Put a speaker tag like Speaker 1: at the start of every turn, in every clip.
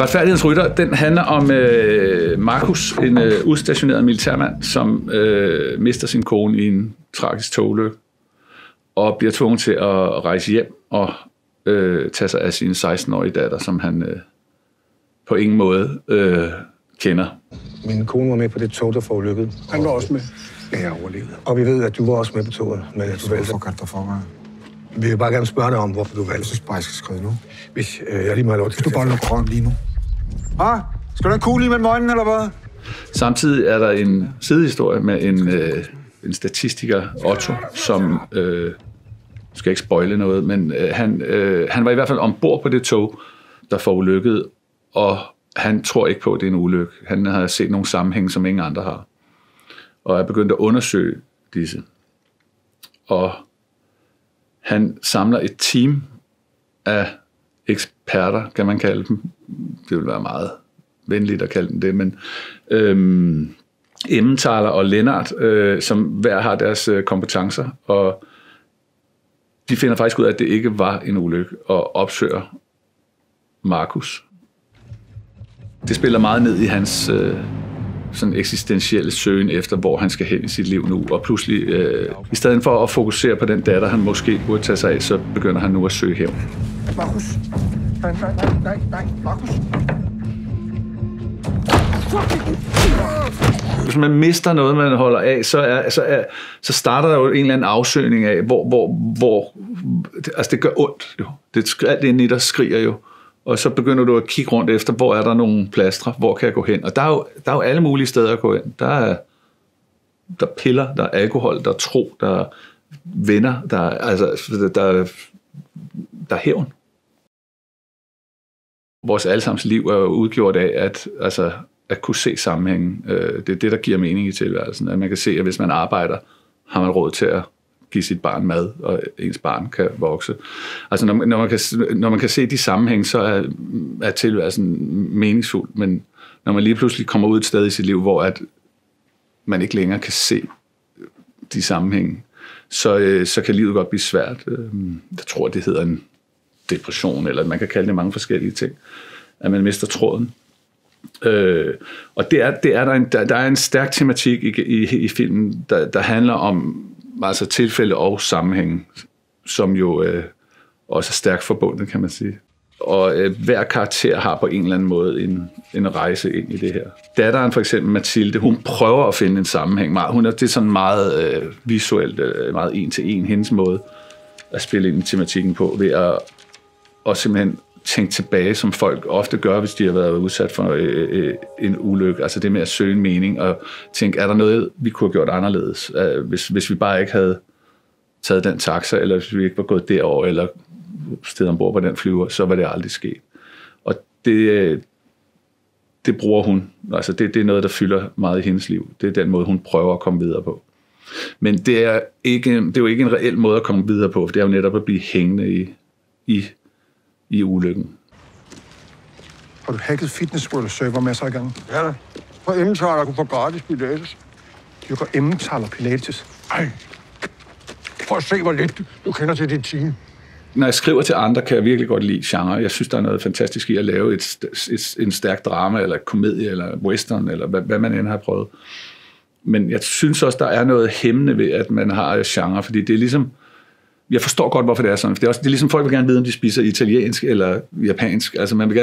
Speaker 1: Retfærdighedens rytter, den handler om Markus, en udstationeret militærmand, som mister sin kone i en tragisk togulykke og bliver tvunget til at rejse hjem og tage sig af sin 16-årige datter, som han på ingen måde kender.
Speaker 2: Min kone var med på det tog, der forulykkede.
Speaker 3: Han var også med.
Speaker 2: Ja, jeg overlevede. Og vi ved, at du var også med på toget. Men du valgte.
Speaker 3: Hvorfor kan du for mig?
Speaker 2: Vi vil bare gerne spørge dig om, hvorfor du valgte.
Speaker 3: Jeg synes bare, jeg skal skrive nu.
Speaker 2: Hvis jeg lige må have lov til.
Speaker 3: Hvis du bare lukker røven lige nu. Skal du have en kugle i mellem øjnene, eller hvad?
Speaker 1: Samtidig er der en sidehistorie med en statistiker, Otto, som skal ikke spoile noget, men han var i hvert fald ombord på det tog, der forulykkede, og han tror ikke på, at det er en ulykke. Han har set nogle sammenhæng, som ingen andre har, og er begyndt at undersøge disse. Og han samler et team af eksperter, kan man kalde dem. Det vil være meget venligt at kalde dem det, men Emmentaler og Lennart, som hver har deres kompetencer, og de finder faktisk ud af, at det ikke var en ulykke, og opsøger Markus. Det spiller meget ned i hans sådan eksistentielle søgen efter, hvor han skal hen i sit liv nu, og pludselig, i stedet for at fokusere på den datter, han måske burde tage sig af, så begynder han nu at søge hævn.
Speaker 3: Markus. Nej, Markus.
Speaker 1: Hvis man mister noget, man holder af, så starter der jo en eller anden afsøgning af, hvor altså det gør ondt jo. Alt det der skriger jo. Og så begynder du at kigge rundt efter, hvor er der nogle plastre, hvor kan jeg gå hen? Og der er jo alle mulige steder at gå hen. Der er piller, der er alkohol, der er tro, der er venner, der er hævn. Vores allesammens liv er jo udgjort af at kunne se sammenhængen. Det er det, der giver mening i tilværelsen. At man kan se, at hvis man arbejder, har man råd til at give sit barn mad, og ens barn kan vokse. Altså når man kan se de sammenhæng, så er tilværelsen meningsfuld, men når man lige pludselig kommer ud et sted i sit liv, hvor at man ikke længere kan se de sammenhæng, så kan livet godt blive svært. Jeg tror, det hedder en depression, eller man kan kalde det mange forskellige ting, at man mister tråden. Og der er en stærk tematik i filmen, der handler om altså tilfælde og sammenhæng, som jo også er stærkt forbundet, kan man sige. Og hver karakter har på en eller anden måde en rejse ind i det her. Datteren, for eksempel Mathilde, hun prøver at finde en sammenhæng. Det er sådan meget visuelt, meget en-til-en, hendes måde at spille ind i tematikken på, ved at simpelthen tænke tilbage, som folk ofte gør, hvis de har været udsat for en ulykke. Altså det med at søge en mening og tænke, er der noget, vi kunne have gjort anderledes, hvis vi bare ikke havde taget den taxa, eller hvis vi ikke var gået derover, eller stedet ombord på den flyver, så var det aldrig sket. Og det bruger hun. Altså det er noget, der fylder meget i hendes liv. Det er den måde, hun prøver at komme videre på. Men det er jo ikke en reel måde at komme videre på, for det er jo netop at blive hængende i ulykken.
Speaker 3: Har du hacket Fitness World server masser af gange? Ja da. For Emmentaler kunne få gratis pilates.
Speaker 2: Dyrker Emmentaler pilates?
Speaker 3: Ej. For at se, hvor lidt du kender til dit team.
Speaker 1: Når jeg skriver til andre, kan jeg virkelig godt lide genre. Jeg synes, der er noget fantastisk i at lave en stærk drama, eller komedie, eller western, eller hvad man end har prøvet. Men jeg synes også, der er noget hæmmende ved, at man har genre, fordi det er ligesom... Jeg forstår godt, hvorfor det er sådan. For det er ligesom, folk vil gerne vide, om de spiser italiensk eller japansk. Altså, man vil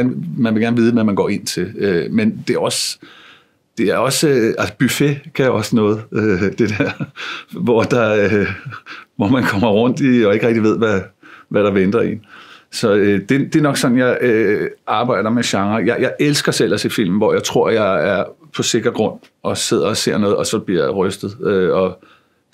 Speaker 1: gerne vide, hvad man går ind til. Men det er også altså buffet kan også noget, det der, hvor man kommer rundt i og ikke rigtig ved, hvad der venter en. Så det er nok sådan, jeg arbejder med genre. Jeg elsker selv at se film, hvor jeg tror, jeg er på sikker grund og sidder og ser noget, og så bliver jeg rystet, og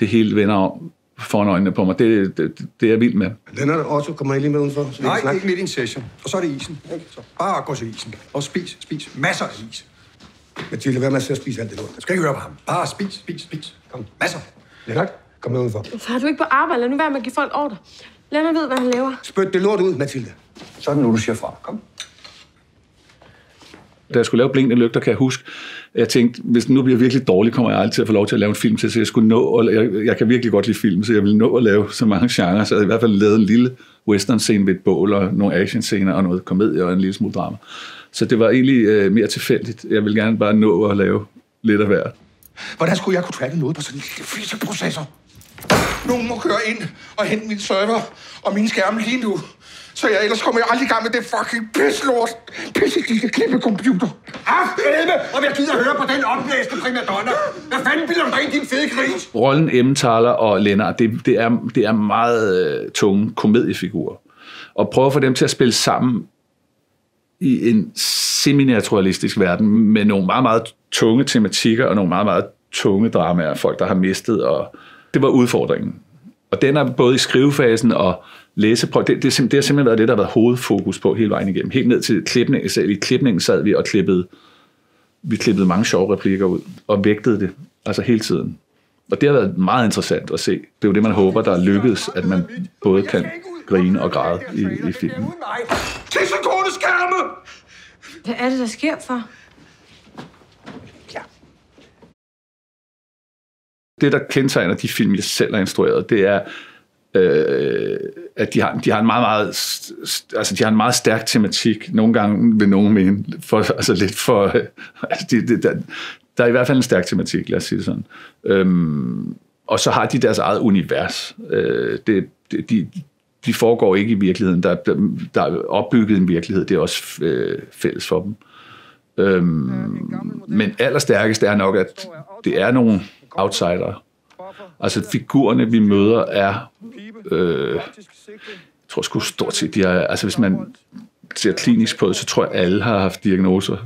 Speaker 1: det hele vender om foran øjnene på mig. Det er jeg vild med.
Speaker 2: Lennart og Otto, kommer I lige med udenfor?
Speaker 3: Nej, ikke midt i en session. Og så er det isen. Ikke? Så bare gå til isen. Og spis. Masser af is.
Speaker 2: Mathilde, hvad med at spise alt det lort?
Speaker 3: Du skal ikke høre på ham. Bare spis. Kom, masser.
Speaker 2: Lennart, kom med udenfor.
Speaker 4: Far, du er ikke på arbejde. Lad nu være med at give folk ordre. Lennart ved, hvad han laver.
Speaker 2: Spyt det lort ud, Mathilde.
Speaker 3: Så er det nu, du siger fra. Kom.
Speaker 1: Da jeg skulle lave Blinkende Lygter, kan jeg huske, at jeg tænkte, hvis den nu bliver virkelig dårlig, kommer jeg aldrig til at få lov til at lave en film til, så jeg skulle nå, og jeg kan virkelig godt lide film, så jeg ville nå at lave så mange genrer, så jeg i hvert fald lavet en lille western-scene ved et bål, og nogle action-scener, og noget komedie, og en lille smule drama. Så det var egentlig mere tilfældigt. Jeg ville gerne bare nå at lave lidt af hvert.
Speaker 3: Hvordan skulle jeg kunne tracke noget på sådan en lille fiseprocessor? Nogen må køre ind og hente min server og mine skærme lige nu. Så ellers kommer jeg aldrig i gang med det fucking pisslort. Pissegitte klippecomputer. Helme, om jeg gider høre på den oplæste primadonna. Hvad fanden bilder du dig ind, din fede gris?
Speaker 1: Rollen Emmentaler og Lennart, det er meget tunge komediefigurer. Og prøve at få dem til at spille sammen i en semi-naturalistisk verden med nogle meget, meget tunge tematikker og nogle meget, meget tunge dramaer, folk, der har mistet, og det var udfordringen. Og den er både i skrivefasen og læseprøve. Det har simpelthen været det, der har været hovedfokus på hele vejen igennem. Helt ned til klipningen. Selv i klipningen sad vi og klippede mange sjove replikker ud, og vægtede det, altså hele tiden. Og det har været meget interessant at se. Det er jo det, man håber, der er lykkedes, at man både kan grine og græde i filmen.
Speaker 3: Tissekone-skærme!
Speaker 4: Hvad er det, der sker for?
Speaker 1: Det, der kendetegner de film, jeg selv har instrueret, det er, at de har en meget meget stærk tematik. Nogle gange vil nogen mene, der er i hvert fald en stærk tematik, lad os sige det sådan. Og så har de deres eget univers. De foregår ikke i virkeligheden. Der er opbygget en virkelighed, det er også fælles for dem. Men allerstærkest er nok, at det er nogle outsidere. Altså figurerne, vi møder, er jeg tror sgu stort set, altså hvis man ser klinisk på det, så tror jeg, alle har haft diagnoser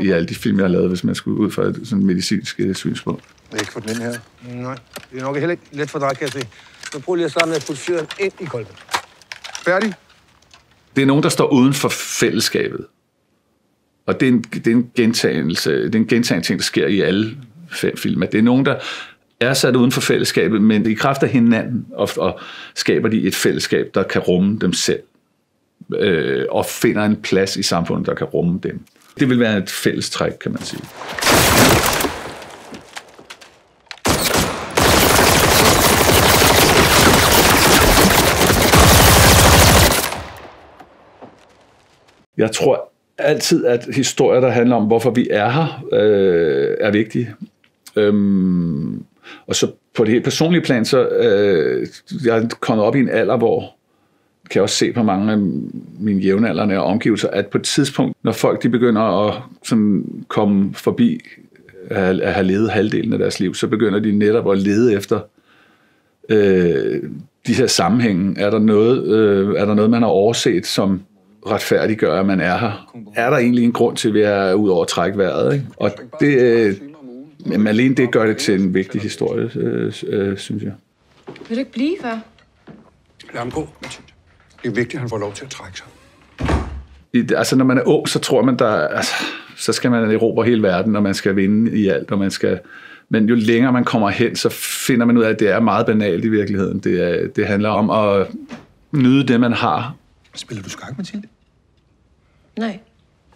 Speaker 1: i alle de film, jeg har lavet, hvis man skulle ud fra et sådan medicinsk synspunkt.
Speaker 3: Jeg ikke få den her.
Speaker 2: Nej, det er nok heller ikke let for dig, kan jeg se. Så prøv lige at starte med at putte syren ind i kolben.
Speaker 3: Færdig?
Speaker 1: Det er nogen, der står uden for fællesskabet. Og det er en gentagende ting, der sker i alle 5 film. Det er nogen, der er sat uden for fællesskabet, men i kraft af hinanden og skaber de et fællesskab, der kan rumme dem selv. Og finder en plads i samfundet, der kan rumme dem. Det vil være et fællestræk, kan man sige. Jeg tror altid, at historier, der handler om, hvorfor vi er her, er vigtige. Og så på det helt personlige plan, så jeg er kommet op i en alder, hvor kan jeg også se på mange af mine jævnaldrende og omgivelser, at på et tidspunkt, når folk de begynder at sådan komme forbi at have levet halvdelen af deres liv, så begynder de netop at lede efter de her sammenhænge. Er der noget, man har overset, som retfærdiggør, at man er her? Er der egentlig en grund til, at vi er ud over at trække vejret? Ikke? Og det, men alene det gør det til en vigtig historie, synes jeg.
Speaker 4: Vil du ikke blive, far?
Speaker 3: Lad ham gå, Mathilde. Det er vigtigt, at han får lov til at trække sig.
Speaker 1: Altså, når man er ung, så tror man, så skal man erobre hele verden, og man skal vinde i alt, og men jo længere man kommer hen, så finder man ud af, at det er meget banalt i virkeligheden. Det handler om at nyde det, man har.
Speaker 3: Spiller du skak, Mathilde?
Speaker 4: Nej.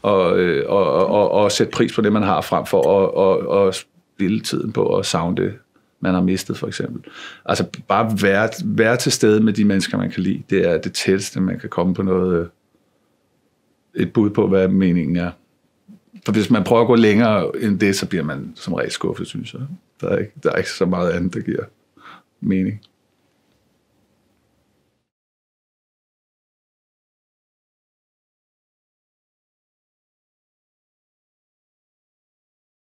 Speaker 1: Og sætte pris på det, man har, frem for at spille tiden på at savne det, man har mistet, for eksempel. Altså bare være til stede med de mennesker, man kan lide. Det er det tætteste, man kan komme på noget, et bud på, hvad meningen er. For hvis man prøver at gå længere end det, så bliver man som regel skuffet, synes jeg. Der er ikke så meget andet, der giver mening.